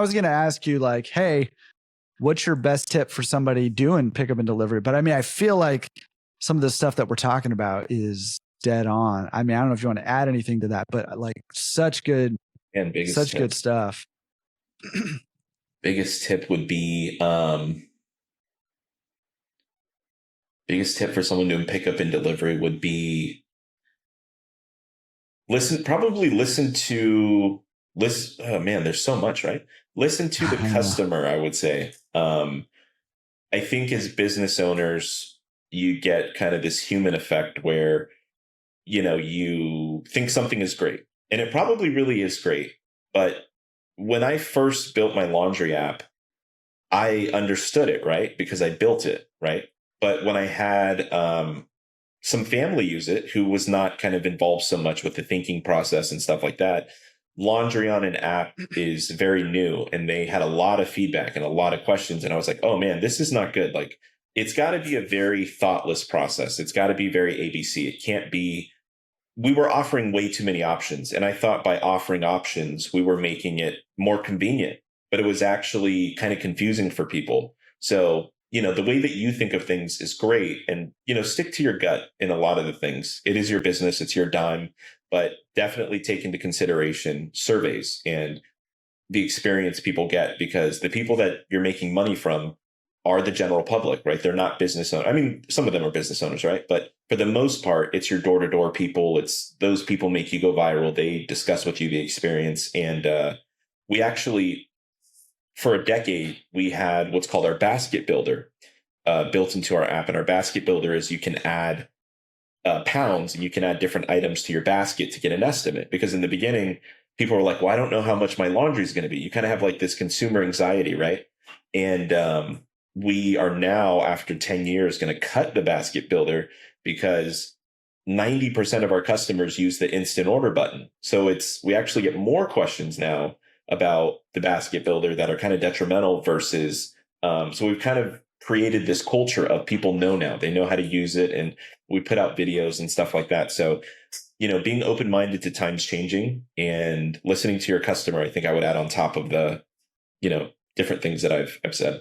was going to ask you like, hey, what's your best tip for somebody doing pickup and delivery? But I mean, I feel like some of the stuff that we're talking about is dead on. I mean, I don't know if you want to add anything to that, but like such good stuff. Biggest tip would be, biggest tip for someone doing pickup and delivery would be listen to, oh man, there's so much, right? Listen to the customer, I would say. I think as business owners, you get kind of this human effect where, you think something is great, and it probably really is great. But when I first built my laundry app, I understood it, right? Because I built it, right? But when I had some family use it who was not kind of involved so much with the thinking process and stuff like that, laundry on an app is very new, and they had a lot of feedback and a lot of questions. And I was like, oh man, this is not good. Like, it's got to be a very thoughtless process. It's got to be very ABC. It can't be, we were offering way too many options. And I thought by offering options, we were making it more convenient, but it was actually kind of confusing for people. So, the way that you think of things is great. And, stick to your gut in a lot of the things. It is your business. It's your dime, but definitely take into consideration surveys and the experience people get, because the people that you're making money from are the general public, right? They're not business owners. I mean, some of them are business owners, right? But for the most part, it's your door-to-door people. It's those people make you go viral. They discuss with you the experience. And we actually, for a decade, we had what's called our basket builder built into our app. And our basket builder is you can add pounds, and you can add different items to your basket to get an estimate. Because in the beginning, people were like, well, I don't know how much my laundry is going to be. You kind of have like this consumer anxiety, right? And we are now, after 10 years, going to cut the basket builder because 90% of our customers use the instant order button. So we actually get more questions now about the basket builder that are kind of detrimental versus, so we've kind of created this culture of people know now, they know how to use it. And we put out videos and stuff like that. So, being open-minded to times changing and listening to your customer, I think I would add on top of the, different things that I've said.